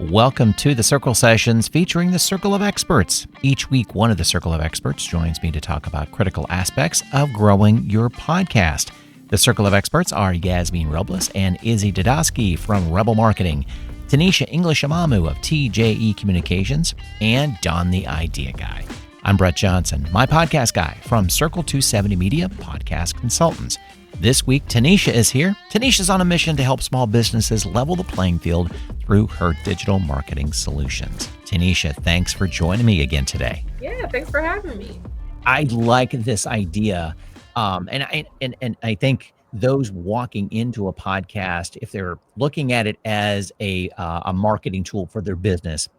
Welcome to the Circle Sessions featuring the Circle of Experts. Each week, one of the Circle of Experts joins me to talk about critical aspects of growing your podcast. The Circle of Experts are Yasmin Robles and Izzy Dudosky from Rebel Marketing, Tonnisha English-Amamoo of TJE Communications, and Don the Idea Guy. I'm Brett Johnson, my podcast guy from Circle 270 Media Podcast Consultants. This week, Tonnisha is here. Tonnisha's on a mission to help small businesses level the playing field through her digital marketing solutions. Tonnisha, thanks for joining me again today. Yeah, thanks for having me. I like this idea, and I think those walking into a podcast, if they're looking at it as a marketing tool for their business,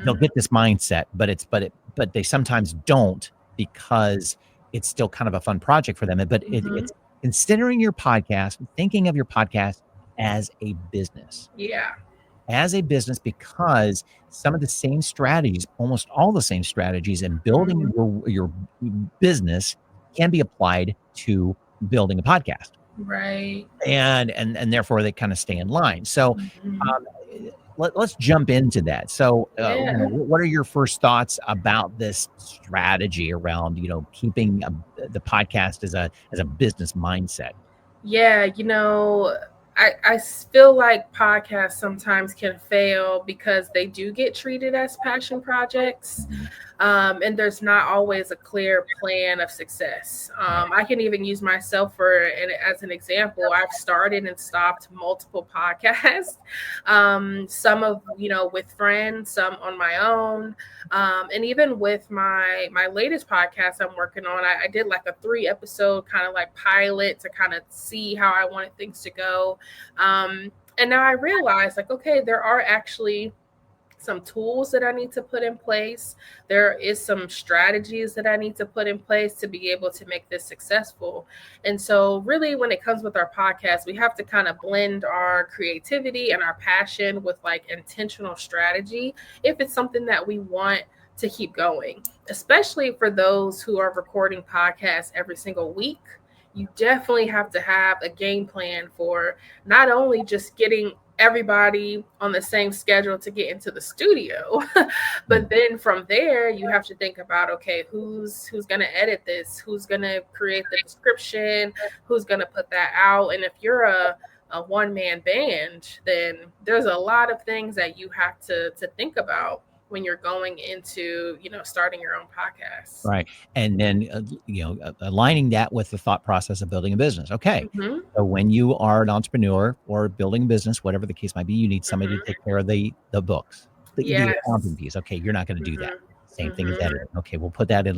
they'll get this mindset. But they sometimes don't because it's still kind of a fun project for them. But it's considering your podcast, thinking of your podcast as a business. Yeah. As a business, because some of the same strategies, almost all the same strategies in building your business can be applied to building a podcast. Right. And therefore they kind of stay in line. So let's jump into that. So what are your first thoughts about this strategy around, keeping the podcast as a business mindset? Yeah, I feel like podcasts sometimes can fail because they do get treated as passion projects. And there's not always a clear plan of success. I can even use myself as an example. I've started and stopped multiple podcasts, some with friends, some on my own. And even with my latest podcast I'm working on, I did like a 3-episode kind of like pilot to kind of see how I wanted things to go. And now I realize okay, there are actually some tools that I need to put in place. There is some strategies that I need to put in place to be able to make this successful. And so really when it comes with our podcast, we have to kind of blend our creativity and our passion with like intentional strategy if it's something that we want to keep going, especially for those who are recording podcasts every single week. You definitely have to have a game plan for not only just getting everybody on the same schedule to get into the studio, but then from there you have to think about, okay, who's going to edit this, who's going to create the description, who's going to put that out. And if you're a one-man band, then there's a lot of things that you have to think about when you're going into, starting your own podcast. Right. And then, aligning that with the thought process of building a business. Okay. So when you are an entrepreneur or building a business, whatever the case might be, you need somebody to take care of the books, the accounting piece. Okay. You're not going to do that. Same thing as editing. Okay. We'll put that in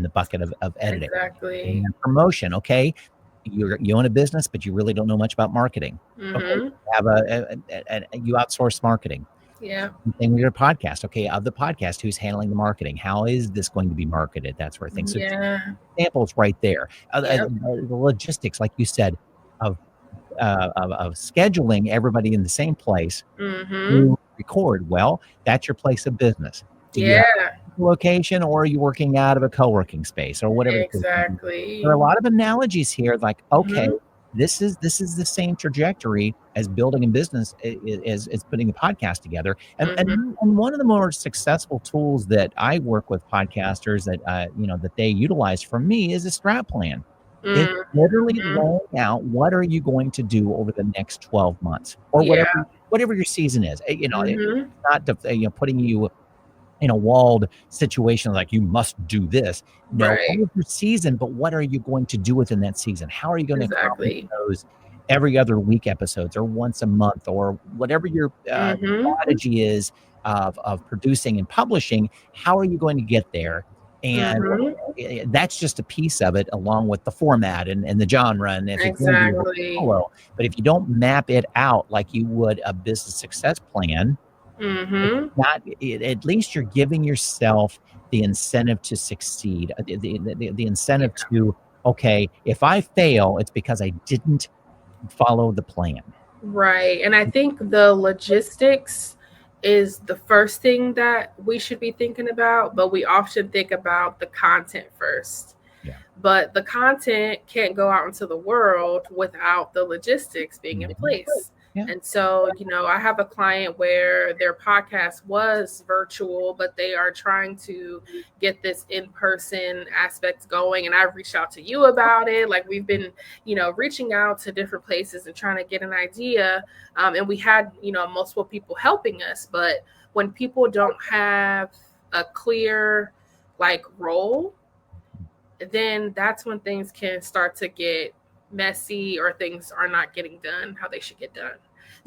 the bucket of editing. Exactly. And promotion. Okay. You own a business, but you really don't know much about marketing. Okay. You outsource marketing. Yeah. Thing with your podcast. Okay, of the podcast, who's handling the marketing? How is this going to be marketed? That sort of thing. So examples right there. The logistics, like you said, of scheduling everybody in the same place to record. Well, that's your place of business. Do you have a location, or are you working out of a co-working space or whatever? Exactly. There are a lot of analogies here. Like, okay. This is the same trajectory as building a business is putting a podcast together. And one of the more successful tools that I work with podcasters that they utilize from me is a strat plan. It's literally laying out what are you going to do over the next 12 months or whatever your season is. It's not putting you in a walled situation like you must do this. No, what is your season, but what are you going to do within that season? How are you going to accomplish those every other week episodes or once a month or whatever your strategy is of producing and publishing? How are you going to get there? And that's just a piece of it, along with the format and the genre. And if it's going to be follow, but if you don't map it out like you would a business success plan, at least you're giving yourself the incentive to succeed, the incentive to, okay, if I fail, it's because I didn't follow the plan. Right. And I think the logistics is the first thing that we should be thinking about, but we often think about the content first. But the content can't go out into the world without the logistics being in place. Yeah. And so, I have a client where their podcast was virtual, but they are trying to get this in-person aspect going. And I've reached out to you about it. Like we've been, reaching out to different places and trying to get an idea. And we had, multiple people helping us. But when people don't have a clear like role, then that's when things can start to get messy or things are not getting done how they should get done.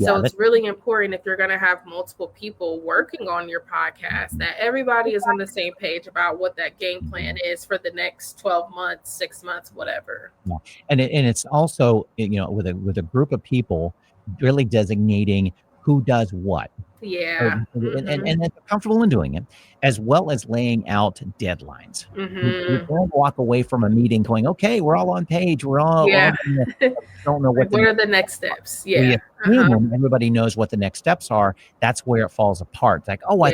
So Yeah. it's really important if you're going to have multiple people working on your podcast that everybody is on the same page about what that game plan is for the next 12 months, 6 months, whatever. Yeah. And it's also, with a group of people really designating who does what. Yeah. And they're comfortable in doing it, as well as laying out deadlines. You can't walk away from a meeting going, okay, we're all on page. We're all don't know Like, what what are the next steps? Yeah. we assume when everybody knows what the next steps are, that's where it falls apart. It's like, oh, I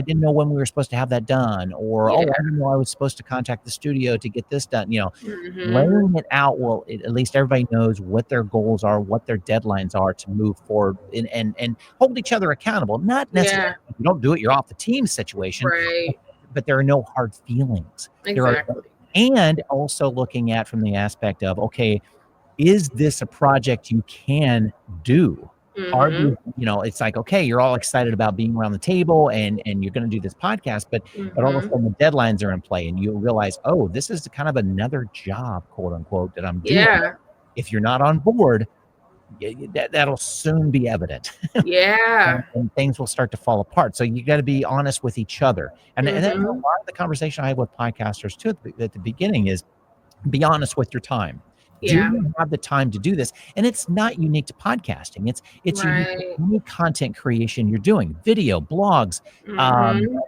didn't know when we were supposed to have that done, or oh, I didn't know I was supposed to contact the studio to get this done. Laying it out will at least everybody knows what their goals are, what their deadlines are to move forward and hold each other accountable. Not necessarily if you don't do it, you're off the team situation, right? But there are no hard feelings. Exactly. And also looking at from the aspect of, okay, is this a project you can do? Are you, it's like, okay, you're all excited about being around the table and you're going to do this podcast, but all of a sudden the deadlines are in play and you realize, oh, this is kind of another job, quote unquote, that I'm doing. Yeah. If you're not on board, that'll soon be evident. Yeah. And things will start to fall apart. So you got to be honest with each other. And that's a lot of the conversation I have with podcasters too at the beginning is be honest with your time. Do you have the time to do this? And it's not unique to podcasting. It's unique to any content creation you're doing, video, blogs,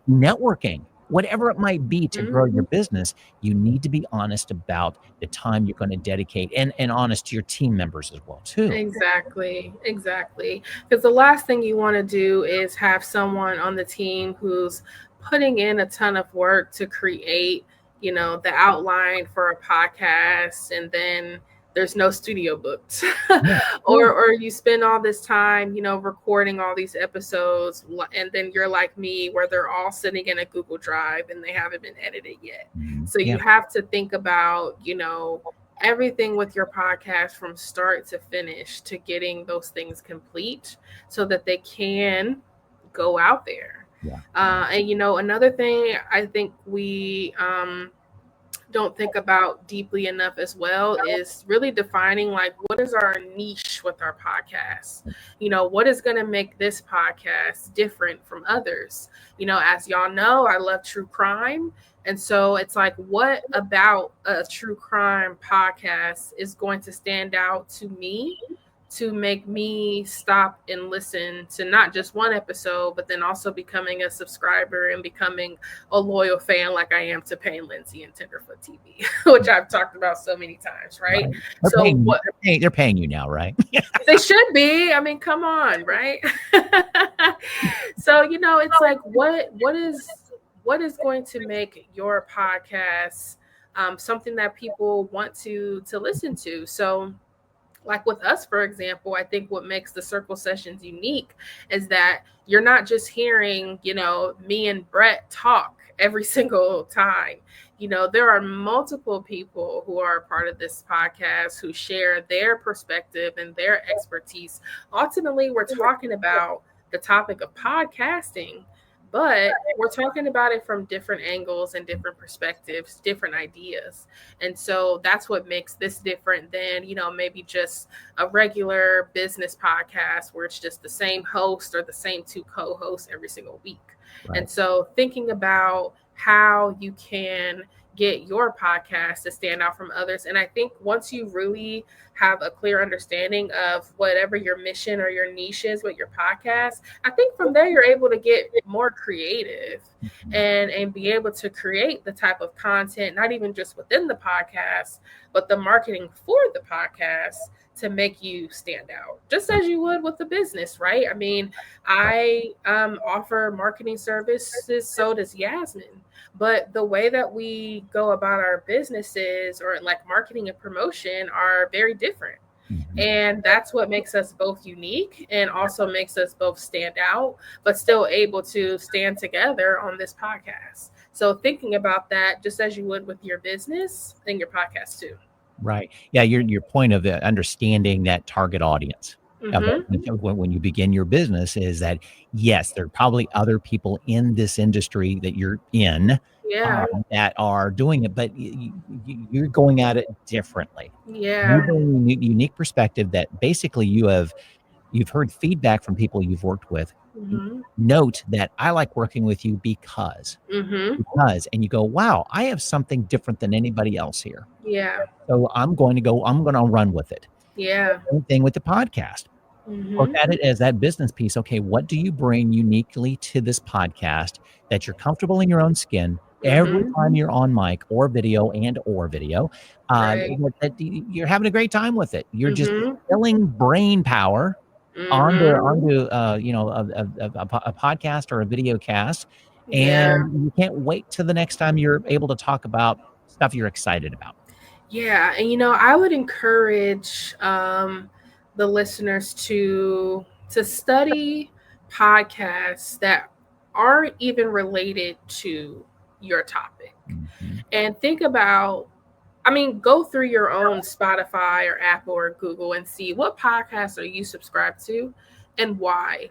networking, whatever it might be to grow your business. You need to be honest about the time you're going to dedicate and honest to your team members as well too. Exactly. Because the last thing you want to do is have someone on the team who's putting in a ton of work to create the outline for a podcast, and then there's no studio booked. or you spend all this time, recording all these episodes, and then you're like me where they're all sitting in a Google Drive and they haven't been edited yet. So you have to think about, everything with your podcast from start to finish to getting those things complete so that they can go out there. And another thing I think we don't think about deeply enough as well is really defining like what is our niche with our podcast. What is going to make this podcast different from others? As y'all know, I love true crime. And so it's like, what about a true crime podcast is going to stand out to me to make me stop and listen to not just one episode, but then also becoming a subscriber and becoming a loyal fan like I am to Payne Lindsay and Tenderfoot TV, which I've talked about so many times, right? They're paying you now, right? They should be. I mean, come on, right? So, it's like, what is going to make your podcast something that people want to listen to? So, like with us, for example, I think what makes the circle sessions unique is that you're not just hearing, me and Brett talk every single time. There are multiple people who are a part of this podcast who share their perspective and their expertise. Ultimately, we're talking about the topic of podcasting, but we're talking about it from different angles and different perspectives, different ideas. And so that's what makes this different than, maybe just a regular business podcast where it's just the same host or the same two co-hosts every single week. And so thinking about how you can get your podcast to stand out from others. And I think once you really have a clear understanding of whatever your mission or your niche is with your podcast, I think from there you're able to get more creative and be able to create the type of content, not even just within the podcast, but the marketing for the podcast to make you stand out, just as you would with the business, right? I mean, I offer marketing services, so does Yasmin. But the way that we go about our businesses or like marketing and promotion are very different. Mhm. And that's what makes us both unique and also makes us both stand out, but still able to stand together on this podcast. So thinking about that just as you would with your business and your podcast too. Right. Yeah, your point of understanding that target audience of Mm-hmm. when you begin your business is that, yes, there are probably other people in this industry that you're in, Yeah. that are doing it, but you're going at it differently. You Yeah. bring a unique perspective that basically you've heard feedback from people you've worked with. Mm-hmm. Note that I like working with you Mm-hmm. and you go, wow, I have something different than anybody else here. Yeah. So I'm going to run with it. Yeah. Same thing with the podcast. Look Mm-hmm. at it as that business piece. Okay, what do you bring uniquely to this podcast that you're comfortable in your own skin every Mm-hmm. time you're on mic or video, Right. that you're having a great time with it. You're just Mm-hmm. filling brain power Mm-hmm. onto a podcast or a video cast, Yeah. and you can't wait till the next time you're able to talk about stuff you're excited about. Yeah, and I would encourage the listeners to study podcasts that aren't even related to your topic, Mhm. and think about. I mean, go through your own Spotify or Apple or Google and see what podcasts are you subscribed to, and why.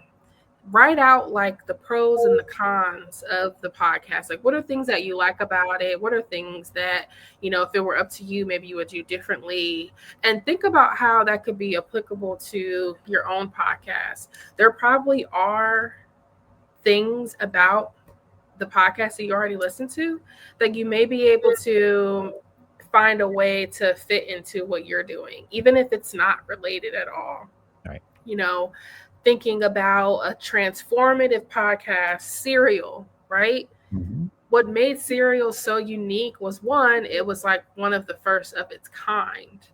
Write out like the pros and the cons of the podcast. Like, what are things that you like about it? What are things that, if it were up to you, maybe you would do differently? And think about how that could be applicable to your own podcast. There probably are things about the podcast that you already listen to that you may be able to find a way to fit into what you're doing, even if it's not related at all. Right. You know, thinking about a transformative podcast, Serial, right? Mhm. What made Serial so unique was one, it was like one of the first of its kind.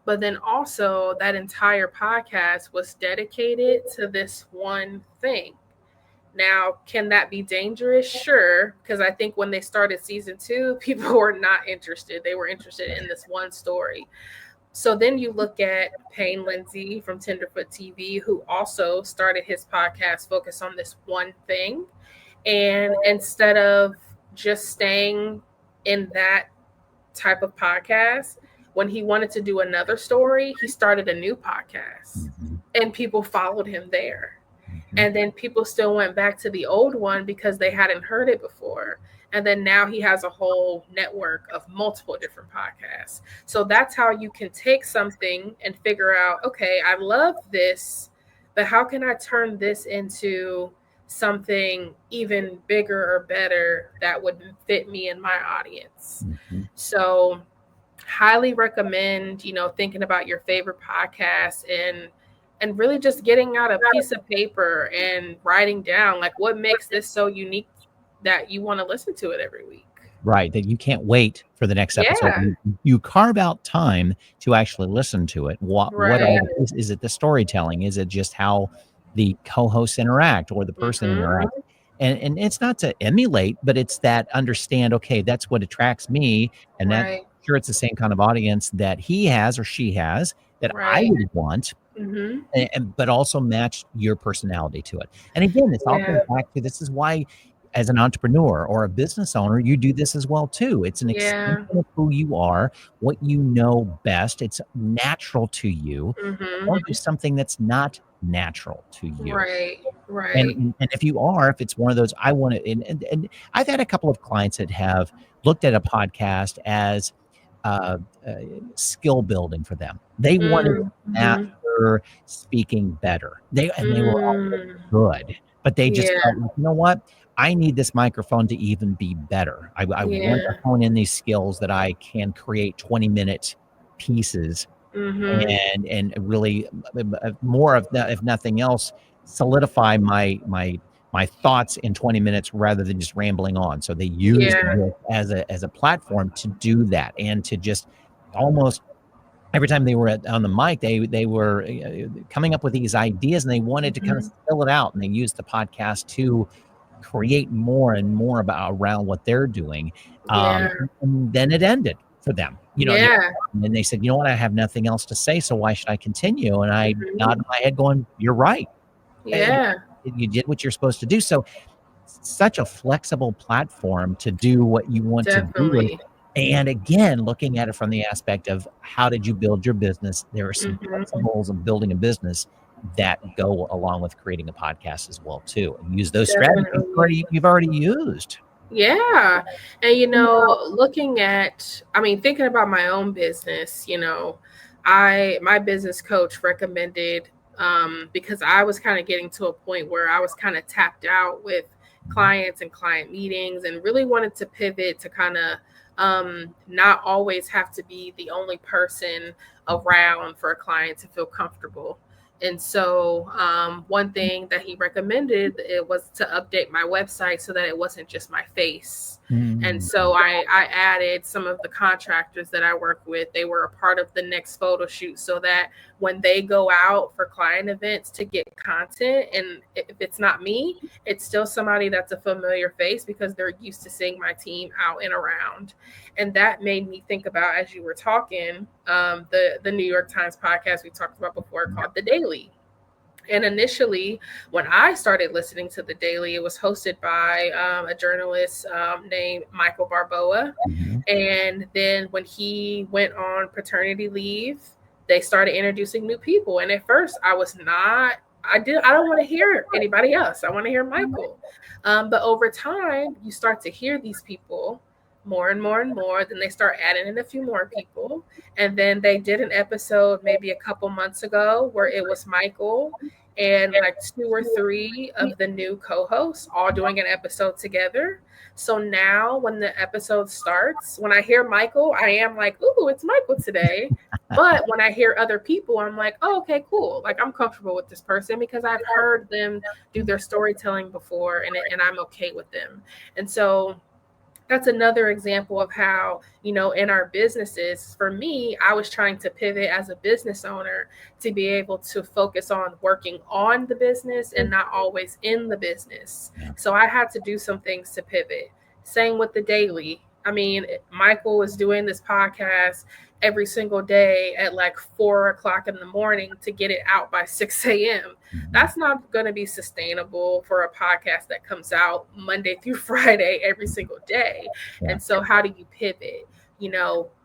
But then also, that entire podcast was dedicated to this one thing. Now, can that be dangerous? Sure, because I think when they started season 2, people were not interested. They were interested in this one story. So then you look at Payne Lindsay from Tenderfoot TV, who also started his podcast focused on this one thing. And instead of just staying in that type of podcast, when he wanted to do another story, he started a new podcast Mhm. and people followed him there. Mhm. And then people still went back to the old one because they hadn't heard it before. And then now he has a whole network of multiple different podcasts. So that's how you can take something and figure out, okay, I love this, but how can I turn this into something even bigger or better that would fit me and my audience? Mhm. So highly recommend, thinking about your favorite podcast and really just getting out a piece of paper and writing down like what makes this so unique that you want to listen to it every week. Right, that you can't wait for the next episode. Yeah. You carve out time to actually listen to it. What Right. all is it the storytelling? Is it just how the co-hosts interact or the person Mm-hmm. interacts? And it's not to emulate, but it's that understand, okay, that's what attracts me, and that Right. sure it's the same kind of audience that he has or she has that I Right. would want, Mm-hmm. but also match your personality to it. And again, this all Yeah. goes back to this is why, as an entrepreneur or a business owner, you do this as well too. It's an extension Yeah. of who you are, what you know best. It's natural to you. Mm-hmm. Don't do something that's not natural to you. Right. Right. And if it's one of those, I want to, and I've had a couple of clients that have looked at a podcast as uh, uh, skill building for them. They wanted to Mm-hmm. master speaking better. They were already Mm. good, but they just Yeah. felt like, you know what? I need this microphone to even be better. I want to Yeah. hone in these skills that I can create 20-minute pieces Mm-hmm. and really more of that, if nothing else, solidify my thoughts in 20 minutes rather than just rambling on. So they use Yeah. this as a platform to do that and to just almost every time they were on the mic, they were coming up with these ideas and they wanted to kind of Mm-hmm. spill it out, and they used the podcast to create more and more about around what they're doing. Yeah. And then it ended. for them. Yeah. And they said, you know what, I have nothing else to say, so why should I continue? And I Mhm. nodded my head going, you're right. And Yeah. you did what you're supposed to do. So such a flexible platform to do what you want to do with. Definitely. And again, looking at it from the aspect of how did you build your business? There are some principles of building a business that go along with creating a podcast as well too. And use those strategies Definitely. you've already used. Yeah. And looking at, thinking about my own business, my business coach recommended, because I was kind of getting to a point where I was kind of tapped out with clients and client meetings and really wanted to pivot to kind of not always have to be the only person around for a client to feel comfortable. And so one thing that he recommended, it was to update my website so that it wasn't just my face. And so I added some of the contractors that I work with. They were a part of the next photo shoot so that when they go out for client events to get content, and if it's not me, it's still somebody that's a familiar face because they're used to seeing my team out and around. And that made me think about, as you were talking, the New York Times podcast we talked about before called The Daily. And initially, when I started listening to The Daily, it was hosted by a journalist named Michael Barboa. And then when he went on paternity leave, they started introducing new people. And at first, I don't want to hear anybody else. I want to hear Michael. But over time, you start to hear these people more and more and more. Then they start adding in a few more people. And then they did an episode maybe a couple months ago where it was Michael and like 2 or 3 of the new co-hosts all doing an episode together. So now when the episode starts, when I hear Michael, I am like, ooh, it's Michael today. But when I hear other people, I'm like, oh, okay, cool. Like I'm comfortable with this person because I've heard them do their storytelling before and I'm okay with them. And so that's another example of how, in our businesses, for me, I was trying to pivot as a business owner to be able to focus on working on the business and not always in the business. So I had to do some things to pivot. Same with The Daily. Michael was doing this podcast every single day at like 4:00 in the morning to get it out by 6 a.m. That's not going to be sustainable for a podcast that comes out Monday through Friday every single day. And so how do you pivot?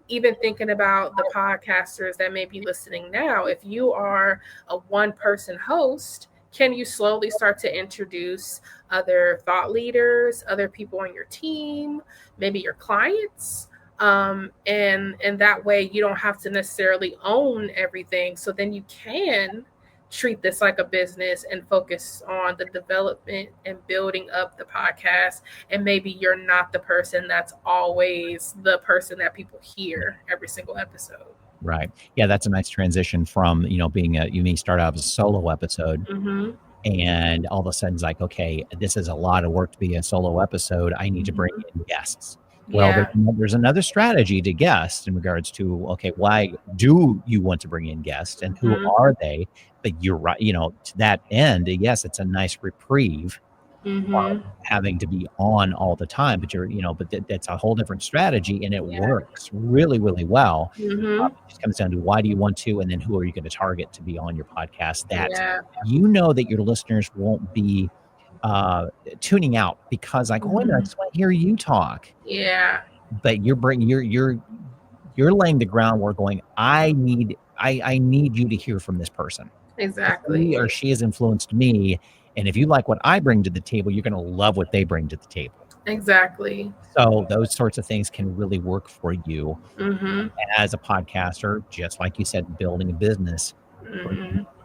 Even thinking about the podcasters that may be listening now, if you are a one-person host, can you slowly start to introduce other thought leaders, other people on your team, maybe your clients? And that way you don't have to necessarily own everything. So then you can treat this like a business and focus on the development and building up the podcast. And maybe you're not the person that's always the person that people hear every single episode. Right. Yeah, that's a nice transition from, being you may start out as a solo episode and all of a sudden it's like, okay, this is a lot of work to be a solo episode. I need to bring in guests. Well, there's another strategy to guests in regards to, okay, why do you want to bring in guests and who are they? But you're right, to that end, yes, it's a nice reprieve having to be on all the time, but that's a whole different strategy and it works really, really well. It just comes down to why do you want to, and then who are you going to target to be on your podcast that that your listeners won't be tuning out because like, oh, I just want to hear you talk. Yeah. But you're laying the groundwork going, I need you to hear from this person. Exactly. He or she has influenced me. And if you like what I bring to the table, you're going to love what they bring to the table. Exactly. So those sorts of things can really work for you as a podcaster, just like you said, building a business,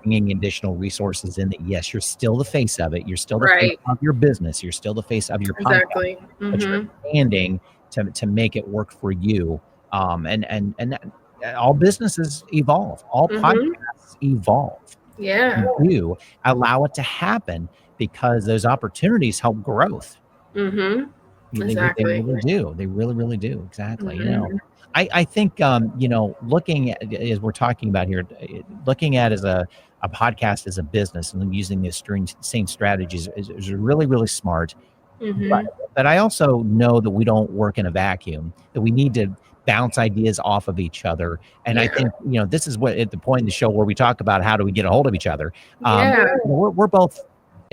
bringing additional resources in that, yes, you're still the face of it. You're still the face of your business. You're still the face of your podcast, but you're expanding to make it work for you. And all businesses evolve. All podcasts evolve. Yeah. You allow it to happen because those opportunities help growth. Exactly. They really do. They really, really do. Exactly. I think, looking at, as we're talking about here, looking at as a podcast as a business and using the same strategies is really, really smart. But I also know that we don't work in a vacuum, that we need to bounce ideas off of each other. And I Yeah. think, this is what at the point in the show where we talk about how do we get a hold of each other. Yeah. We're both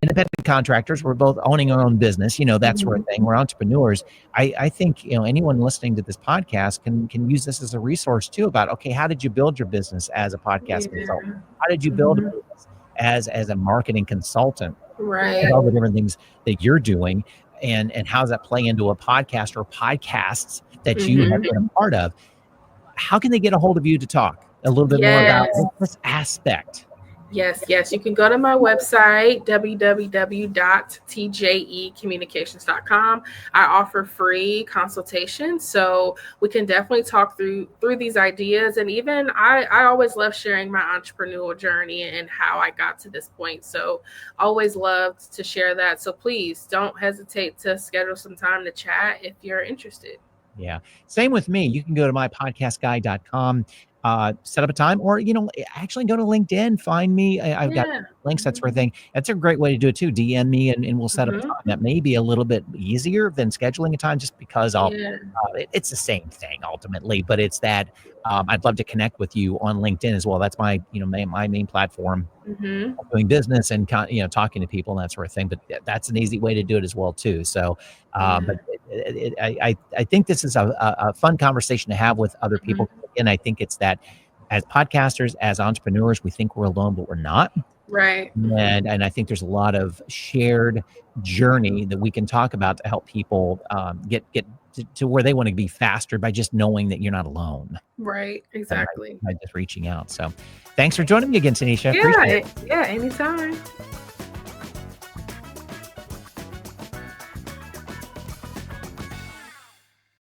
independent contractors. We're both owning our own business, that sort of thing. We're entrepreneurs. I think, anyone listening to this podcast can use this as a resource too about, okay, how did you build your business as a podcast consultant? How did you build a business as a marketing consultant? Right. All the different things that you're doing, and how does that play into a podcast or podcasts that you have been a part of? How can they get a hold of you to talk a little bit more about this aspect? Yes. You can go to my website, www.tjecommunications.com. I offer free consultations, so we can definitely talk through these ideas. And even I always love sharing my entrepreneurial journey and how I got to this point. So always loved to share that. So please don't hesitate to schedule some time to chat if you're interested. Yeah. Same with me. You can go to mypodcastguy.com, set up a time, or, actually go to LinkedIn, find me. I've got links, that sort of thing. That's a great way to do it too. DM me and we'll set up a time. That may be a little bit easier than scheduling a time just because it's the same thing ultimately, but it's that I'd love to connect with you on LinkedIn as well. That's my, my main platform. Doing business and talking to people and that sort of thing, but that's an easy way to do it as well too. So but I think this is a fun conversation to have with other people, and I think it's that as podcasters, as entrepreneurs, we think we're alone, but we're not. Right. And I think there's a lot of shared journey that we can talk about to help people get to where they want to be faster by just knowing that you're not alone. Right. Exactly. By just reaching out. So thanks for joining me again, Tonnisha. Yeah. Anytime.